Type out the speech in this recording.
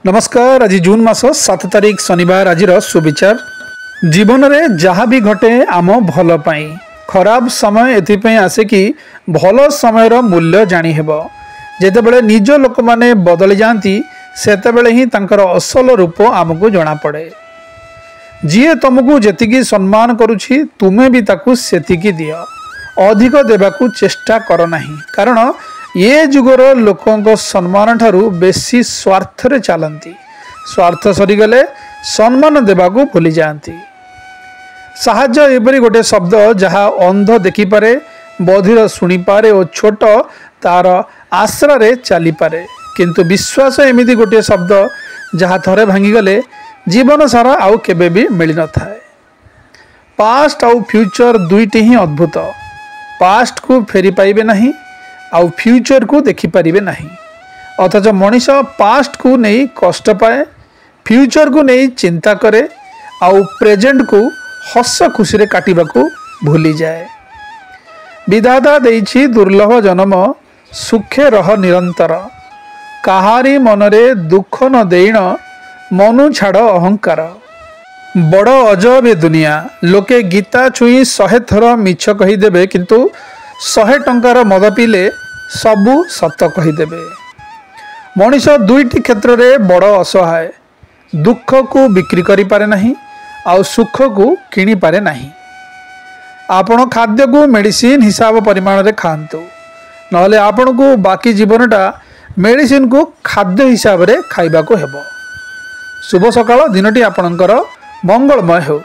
नमस्कार। आज जून मास 7 तारिख शनिवार। आज सुविचार जीवन में जहाँ भी घटे आम भल पाई खराब समय एथिपाई आसे कि भल समय मूल्य जानी हेबो। जेतेबेले निज लोक माने बदली जाती सेतेबेले ही तांकर असल रूप आमको जना पड़े। जीए तुमको जेतिकी सम्मान करुछि तुमे भी ताकू सेतिकी दियो, अधिक देबाकू चेष्टा कर नाही। कारण ये जुगर लोकों सम्मान ठारू बेसी स्वार्थ रे चलती। स्वार्थ सरीगले सम्मान देबाकू भूली जाती। साहाय्य एपरी गोटे शब्द जहाँ अंध देखिपारे, बधिर शुणिपारे और छोट तार आश्रा रे चली पारे, किंतु विश्वास एमिति गोटे शब्द जहाँ थरे भांगीगले जीवन सारा आउ केबे भी मिल न थाए। पास्ट आउ फ्यूचर दुईटी ही अद्भुत। पास्ट को फेरी पाइबे नहीं आउ फ्यूचर को देखि पारिबे नहीं। अथच मनीष पास्ट को नहीं कष्ट पाए, फ्यूचर को नहीं चिंता करे, आउ प्रेजेंट को हस खुशी रे काटिबा को भूली जाए। विधाता देइछि दुर्लभ जन्म, सुखे रह निरंतर। काहारी मनरे दुख न देण, मनु छाड़ अहंकार। बड़ अजब ए दुनिया। लोके गीता छुई 100 थर मिछ कहीदेवे, किंतु 100 टंकार मद पीले सबू सत कहीदेवे। मनीष दुईटी क्षेत्र में बड़ असहाय। दुख को बिक्री करि पारे नहीं, आउ सुख को किणी पारे नहीं। आपण खाद्य को मेडिसिन हिसाब परिमाण रे खांतु, नहले आपण को बाकी जीवनटा मेडिसिन को खाद्य हिसाब रे खाइबा को हेबो। शुभ सकाळ। दिनटी आपणकर मंगलमय हो।